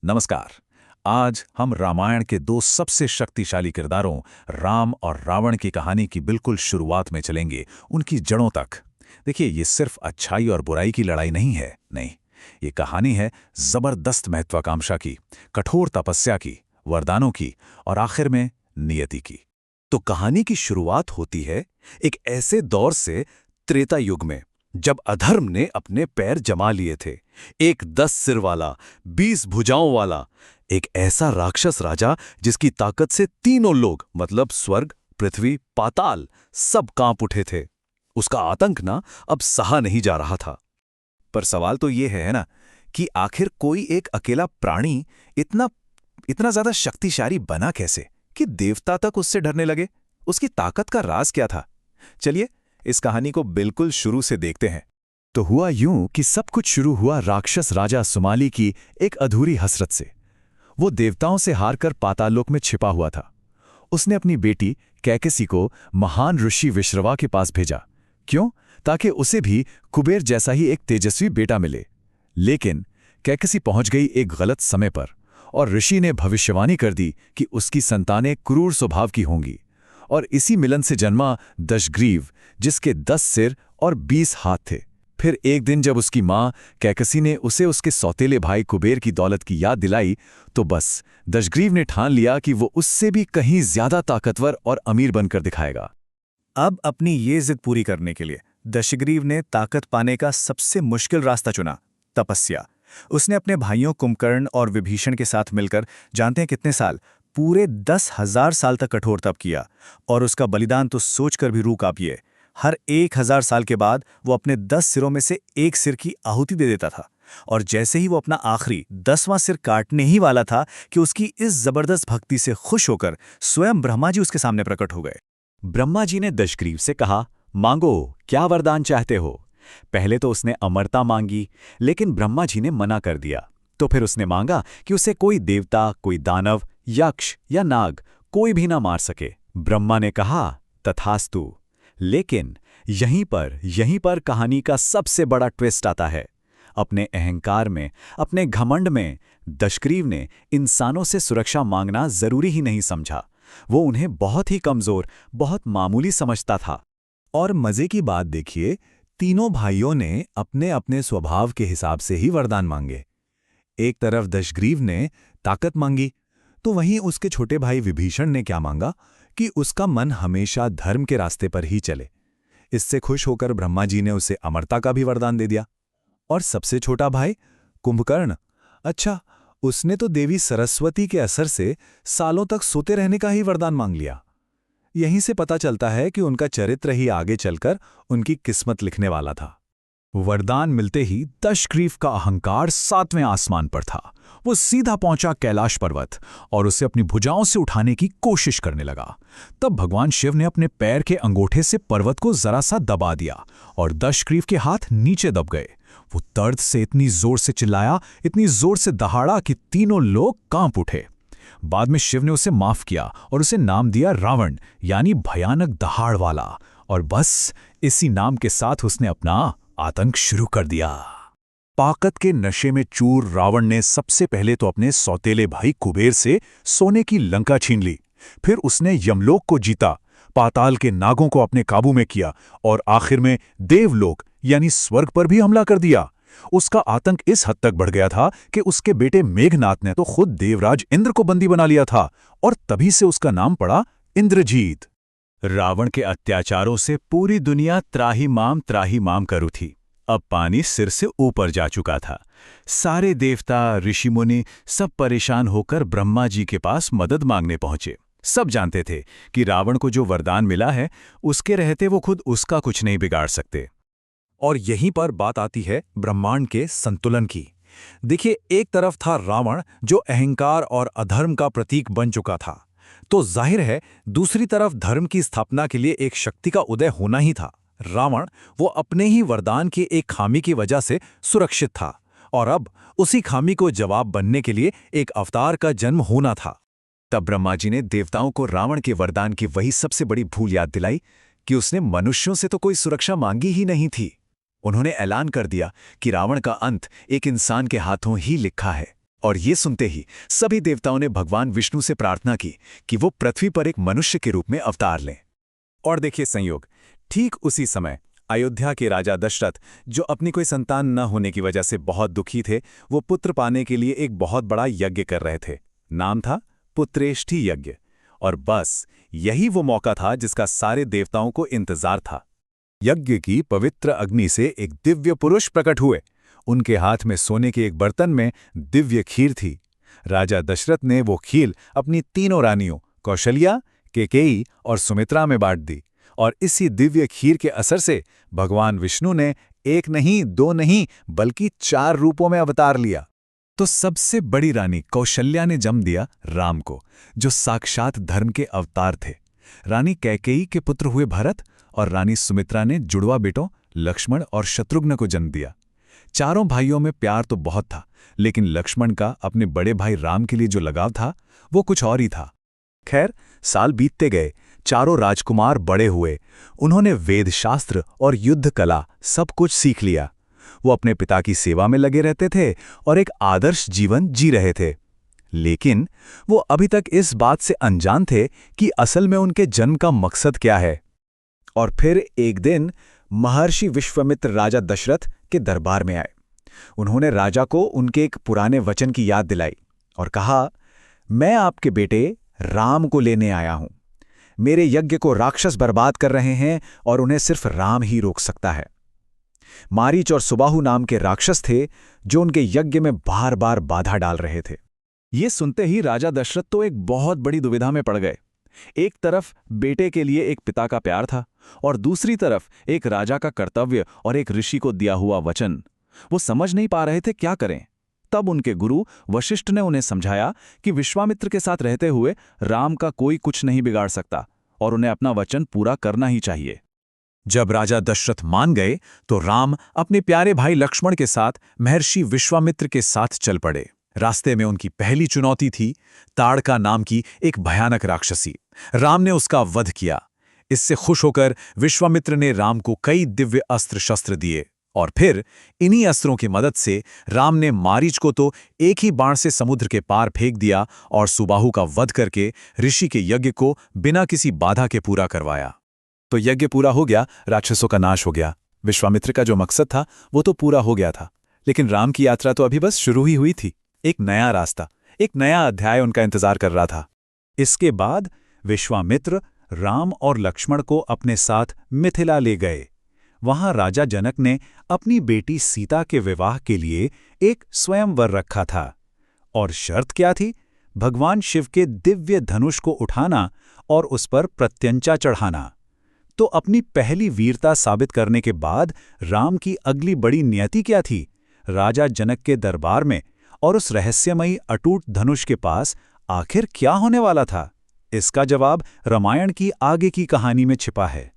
नमस्कार। आज हम रामायण के दो सबसे शक्तिशाली किरदारों राम और रावण की कहानी की बिल्कुल शुरुआत में चलेंगे, उनकी जड़ों तक। देखिए, ये सिर्फ अच्छाई और बुराई की लड़ाई नहीं है, नहीं। ये कहानी है जबरदस्त महत्वाकांक्षा की, कठोर तपस्या की, वरदानों की और आखिर में नियति की। तो कहानी की शुरुआत होती है एक ऐसे दौर से, त्रेता युग में, जब अधर्म ने अपने पैर जमा लिए थे। एक 10 सिर वाला, 20 भुजाओं वाला, एक ऐसा राक्षस राजा जिसकी ताकत से तीनों लोग मतलब स्वर्ग, पृथ्वी, पाताल सब कांप उठे थे। उसका आतंक ना अब सहा नहीं जा रहा था। पर सवाल तो ये है ना कि आखिर कोई एक अकेला प्राणी इतना इतना ज्यादा शक्तिशाली बना कैसे कि देवता तक उससे डरने लगे? उसकी ताकत का राज क्या था? चलिए इस कहानी को बिल्कुल शुरू से देखते हैं। तो हुआ यूं कि सब कुछ शुरू हुआ राक्षस राजा सुमाली की एक अधूरी हसरत से। वो देवताओं से हारकर पाताललोक में छिपा हुआ था। उसने अपनी बेटी कैकसी को महान ऋषि विश्रवा के पास भेजा। क्यों? ताकि उसे भी कुबेर जैसा ही एक तेजस्वी बेटा मिले। लेकिन कैकसी पहुंच गई एक गलत समय पर, और ऋषि ने भविष्यवाणी कर दी कि उसकी संतानें क्रूर स्वभाव की होंगी। और इसी मिलन से जन्मा दशग्रीव, जिसके 10 सिर और 20 हाथ थे। फिर एक दिन जब उसकी माँ कैकसी ने उसे उसके सौतेले भाई कुबेर की दौलत की याद दिलाई, तो बस दशग्रीव ने ठान लिया कि वो उससे भी कहीं ज्यादा ताकतवर और अमीर बनकर दिखाएगा। अब अपनी ये जिद पूरी करने के लिए दशग्रीव ने ताकत पाने का सबसे मुश्किल रास्ता चुना, तपस्या। उसने अपने भाइयों कुंभकर्ण और विभीषण के साथ मिलकर, जानते हैं कितने साल? पूरे 10,000 साल तक कठोर तप किया। और उसका बलिदान तो सोचकर भी रूह कांपिए। हर 1,000 साल के बाद वो अपने 10 सिरों में से एक सिर की आहुति दे देता था। और जैसे ही वो अपना आखिरी 10वां सिर काटने ही वाला था कि उसकी इस जबरदस्त भक्ति से खुश होकर स्वयं ब्रह्मा जी उसके सामने प्रकट हो गए। ब्रह्मा जी ने दशग्रीव से कहा, मांगो, क्या वरदान चाहते हो? पहले तो उसने अमरता मांगी, लेकिन ब्रह्मा जी ने मना कर दिया। तो फिर उसने मांगा कि उसे कोई देवता, कोई दानव, यक्ष या नाग कोई भी ना मार सके। ब्रह्मा ने कहा, तथास्तु। लेकिन यहीं पर कहानी का सबसे बड़ा ट्विस्ट आता है। अपने अहंकार में, अपने घमंड में दशग्रीव ने इंसानों से सुरक्षा मांगना जरूरी ही नहीं समझा। वो उन्हें बहुत ही कमजोर, बहुत मामूली समझता था। और मजे की बात देखिए, तीनों भाइयों ने अपने अपने स्वभाव के हिसाब से ही वरदान मांगे। एक तरफ दशग्रीव ने ताकत मांगी, तो वहीं उसके छोटे भाई विभीषण ने क्या मांगा कि उसका मन हमेशा धर्म के रास्ते पर ही चले। इससे खुश होकर ब्रह्मा जी ने उसे अमरता का भी वरदान दे दिया। और सबसे छोटा भाई कुंभकर्ण, अच्छा, उसने तो देवी सरस्वती के असर से सालों तक सोते रहने का ही वरदान मांग लिया। यहीं से पता चलता है कि उनका चरित्र ही आगे चलकर उनकी किस्मत लिखने वाला था। वरदान मिलते ही दशग्रीव का अहंकार 7वें आसमान पर था। वो सीधा पहुंचा कैलाश पर्वत और उसे अपनी भुजाओं से उठाने की कोशिश करने लगा। तब भगवान शिव ने अपने पैर के अंगूठे से पर्वत को जरा सा दबा दिया और दशग्रीव के हाथ नीचे दब गए। वो दर्द से इतनी जोर से चिल्लाया, इतनी जोर से दहाड़ा कि तीनों लोग कांप उठे। बाद में शिव ने उसे माफ किया और उसे नाम दिया रावण, यानी भयानक दहाड़ वाला। और बस इसी नाम के साथ उसने अपना आतंक शुरू कर दिया। ताकत के नशे में चूर रावण ने सबसे पहले तो अपने सौतेले भाई कुबेर से सोने की लंका छीन ली। फिर उसने यमलोक को जीता, पाताल के नागों को अपने काबू में किया और आखिर में देवलोक यानी स्वर्ग पर भी हमला कर दिया। उसका आतंक इस हद तक बढ़ गया था कि उसके बेटे मेघनाथ ने तो खुद देवराज इंद्र को बंदी बना लिया था, और तभी से उसका नाम पड़ा इंद्रजीत। रावण के अत्याचारों से पूरी दुनिया त्राही माम कर उठी। अब पानी सिर से ऊपर जा चुका था। सारे देवता, ऋषि मुनि सब परेशान होकर ब्रह्मा जी के पास मदद मांगने पहुंचे। सब जानते थे कि रावण को जो वरदान मिला है, उसके रहते वो खुद उसका कुछ नहीं बिगाड़ सकते। और यहीं पर बात आती है ब्रह्मांड के संतुलन की। देखिए, एक तरफ था रावण जो अहंकार और अधर्म का प्रतीक बन चुका था, तो जाहिर है दूसरी तरफ धर्म की स्थापना के लिए एक शक्ति का उदय होना ही था। रावण वो अपने ही वरदान की एक खामी की वजह से सुरक्षित था, और अब उसी खामी को जवाब बनने के लिए एक अवतार का जन्म होना था। तब ब्रह्मा जी ने देवताओं को रावण के वरदान की वही सबसे बड़ी भूल याद दिलाई कि उसने मनुष्यों से तो कोई सुरक्षा मांगी ही नहीं थी। उन्होंने ऐलान कर दिया कि रावण का अंत एक इंसान के हाथों ही लिखा है। और ये सुनते ही सभी देवताओं ने भगवान विष्णु से प्रार्थना की कि वो पृथ्वी पर एक मनुष्य के रूप में अवतार लें। और देखिए संयोग, ठीक उसी समय अयोध्या के राजा दशरथ, जो अपनी कोई संतान न होने की वजह से बहुत दुखी थे, वो पुत्र पाने के लिए एक बहुत बड़ा यज्ञ कर रहे थे। नाम था पुत्रेष्ठी यज्ञ। और बस यही वो मौका था जिसका सारे देवताओं को इंतजार था। यज्ञ की पवित्र अग्नि से एक दिव्य पुरुष प्रकट हुए। उनके हाथ में सोने के एक बर्तन में दिव्य खीर थी। राजा दशरथ ने वो खीर अपनी तीनों रानियों कौशल्या, केकेयी और सुमित्रा में बांट दी। और इसी दिव्य खीर के असर से भगवान विष्णु ने एक नहीं, दो नहीं, बल्कि 4 रूपों में अवतार लिया। तो सबसे बड़ी रानी कौशल्या ने जन्म दिया राम को, जो साक्षात धर्म के अवतार थे। रानी कैकेयी के पुत्र हुए भरत, और रानी सुमित्रा ने जुड़वा बेटों लक्ष्मण और शत्रुघ्न को जन्म दिया। चारों भाइयों में प्यार तो बहुत था, लेकिन लक्ष्मण का अपने बड़े भाई राम के लिए जो लगाव था वो कुछ और ही था। खैर, साल बीतते गए, चारों राजकुमार बड़े हुए। उन्होंने वेदशास्त्र और युद्ध कला सब कुछ सीख लिया। वो अपने पिता की सेवा में लगे रहते थे और एक आदर्श जीवन जी रहे थे। लेकिन वो अभी तक इस बात से अनजान थे कि असल में उनके जन्म का मकसद क्या है। और फिर एक दिन महर्षि विश्वामित्र राजा दशरथ के दरबार में आए। उन्होंने राजा को उनके एक पुराने वचन की याद दिलाई और कहा, मैं आपके बेटे राम को लेने आया हूं। मेरे यज्ञ को राक्षस बर्बाद कर रहे हैं और उन्हें सिर्फ राम ही रोक सकता है। मारीच और सुबाहु नाम के राक्षस थे जो उनके यज्ञ में बार बार बाधा डाल रहे थे। ये सुनते ही राजा दशरथ तो एक बहुत बड़ी दुविधा में पड़ गए। एक तरफ बेटे के लिए एक पिता का प्यार था और दूसरी तरफ एक राजा का कर्तव्य और एक ऋषि को दिया हुआ वचन। वो समझ नहीं पा रहे थे क्या करें। तब उनके गुरु वशिष्ठ ने उन्हें समझाया कि विश्वामित्र के साथ रहते हुए राम का कोई कुछ नहीं बिगाड़ सकता और उन्हें अपना वचन पूरा करना ही चाहिए। जब राजा दशरथ मान गए तो राम अपने प्यारे भाई लक्ष्मण के साथ महर्षि विश्वामित्र के साथ चल पड़े। रास्ते में उनकी पहली चुनौती थी ताड़का नाम की एक भयानक राक्षसी। राम ने उसका वध किया। इससे खुश होकर विश्वामित्र ने राम को कई दिव्य अस्त्र शस्त्र दिए और फिर इन्हीं अस्त्रों की मदद से राम ने मारीच को तो एक ही बाण से समुद्र के पार फेंक दिया और सुबाहु का वध करके ऋषि के यज्ञ को बिना किसी बाधा के पूरा करवाया। तो यज्ञ पूरा हो गया, राक्षसों का नाश हो गया। विश्वामित्र का जो मकसद था वो तो पूरा हो गया था, लेकिन राम की यात्रा तो अभी बस शुरू ही हुई थी। एक नया रास्ता, एक नया अध्याय उनका इंतजार कर रहा था। इसके बाद विश्वामित्र राम और लक्ष्मण को अपने साथ मिथिला ले गए। वहां राजा जनक ने अपनी बेटी सीता के विवाह के लिए एक स्वयंवर रखा था। और शर्त क्या थी? भगवान शिव के दिव्य धनुष को उठाना और उस पर प्रत्यंचा चढ़ाना। तो अपनी पहली वीरता साबित करने के बाद राम की अगली बड़ी नियति क्या थी? राजा जनक के दरबार में और उस रहस्यमयी अटूट धनुष के पास आखिर क्या होने वाला था? इसका जवाब रामायण की आगे की कहानी में छिपा है।